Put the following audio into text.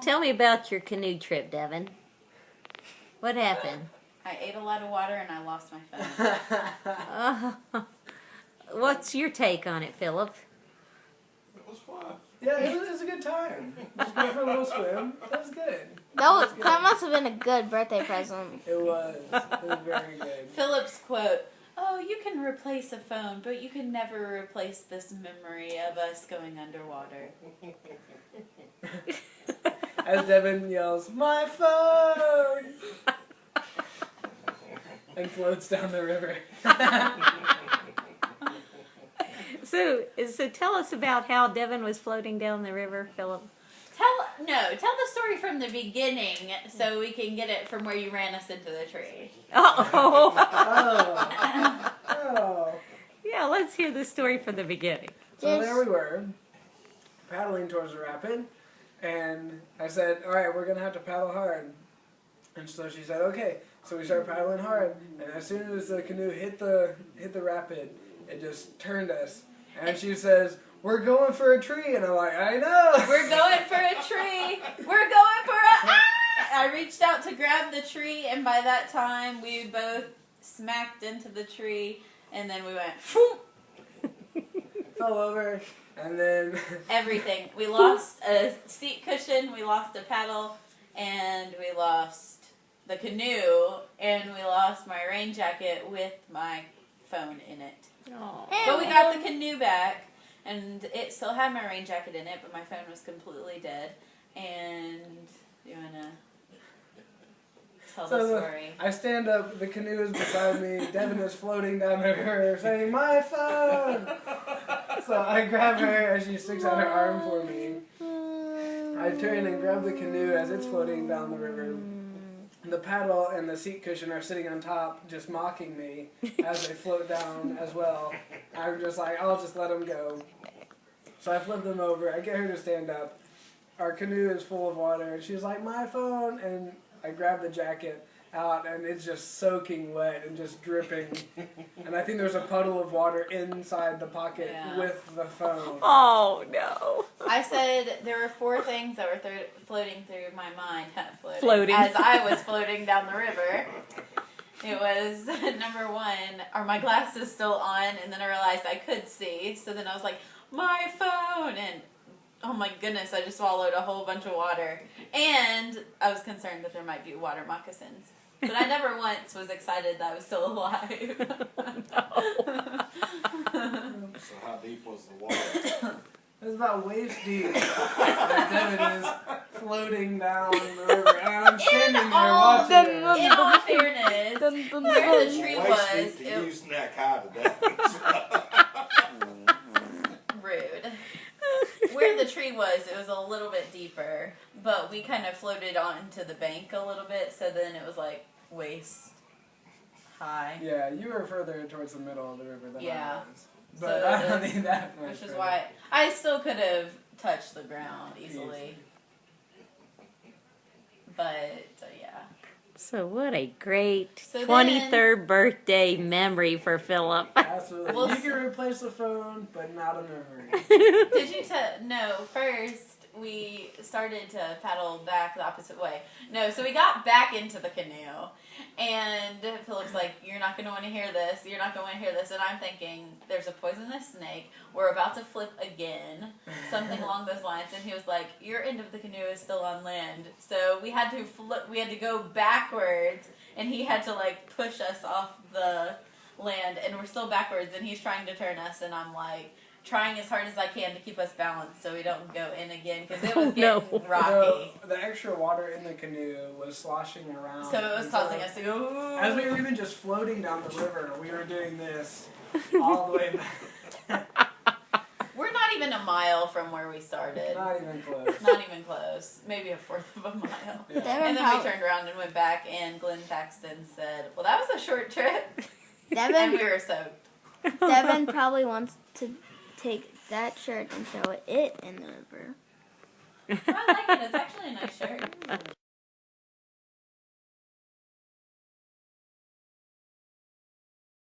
Tell me about your canoe trip, Devin. What happened? I ate a lot of water and I lost my phone. What's your take on it, Phillip? It was fun. Yeah, it was a good time. Just go for a little swim. That was good. That must have been a good birthday present. It was. It was very good. Philip's quote, "Oh, you can replace a phone, but you can never replace this memory of us going underwater." As Devin yells, "My phone!" and floats down the river. So tell us about how Devin was floating down the river, Phillip. Tell the story from the beginning so we can get it from where you ran us into the tree. Oh. Oh. Yeah, let's hear the story from the beginning. So there we were, paddling towards the rapid, and I said, "All right, we're gonna have to paddle hard." And so she said, "Okay." So we started paddling hard, and as soon as the canoe hit the rapid, it just turned us. And she says, "We're going for a tree," and I'm like, "I know." We're going for a tree. We're going for a. I reached out to grab the tree, and by that time we both smacked into the tree, and then we went. Fell over, and then Everything. We lost a seat cushion, we lost a paddle, and we lost the canoe, and we lost my rain jacket with my phone in it. Oh. But we got the canoe back, and it still had my rain jacket in it, but my phone was completely dead. And you wanna tell the story? I stand up, the canoe is beside me, Devin is floating down the river saying, "My phone!" So I grab her as she sticks out her arm for me. I turn and grab the canoe as it's floating down the river. The paddle and the seat cushion are sitting on top, just mocking me as they float down as well. I'm just like, I'll just let them go. So I flip them over. I get her to stand up. Our canoe is full of water, and she's like, "My phone!" And I grab the jacket out, and it's just soaking wet and just dripping. And I think there's a puddle of water inside the pocket with the phone. Oh, no. I said there were 4 things that were floating through my mind. Floating. As I was floating down the river. It was, number 1, are my glasses still on? And then I realized I could see. So then I was like, "My phone!" And oh my goodness, I just swallowed a whole bunch of water. And I was concerned that there might be water moccasins. But I never once was excited that I was still alive. So how deep was the water? It's about waist deep. As Devin is floating down the river, and I'm standing there watching her. In all fairness, where the tree was, To use neck high today. rude. Where the tree was, it was a little bit deeper, but we kind of floated onto the bank a little bit, so then it was like waist high. Yeah, you were further towards the middle of the river than I was. So But I don't need that much. Which is further. why I still could have touched the ground easily. But, yeah. So what a great So 23rd birthday memory for Phillip. Absolutely. Well, You can replace the phone, but not a memory. Did you no, first we started to paddle back the opposite way. No, so we got back into the canoe, and Philip's like, "You're not going to want to hear this. You're not going to want to hear this." And I'm thinking, there's a poisonous snake. We're about to flip again. Something along those lines. And he was like, "Your end of the canoe is still on land." So we had to we had to go backwards, and he had to like push us off the land, and we're still backwards, and he's trying to turn us, and I'm like, trying as hard as I can to keep us balanced so we don't go in again because it was getting rocky. The extra water in the canoe was sloshing around. So it was causing us to go. As we were even just floating down the river, we were doing this all the way back. We're not even a mile from where we started. Not even close. Not even close. Maybe a fourth of a mile. Yeah. And then we turned around and went back, and Glenn Paxton said, "Well, that was a short trip." And we were soaked. Devin probably wants to take that shirt and throw it in the river. I like it. It's actually a nice shirt.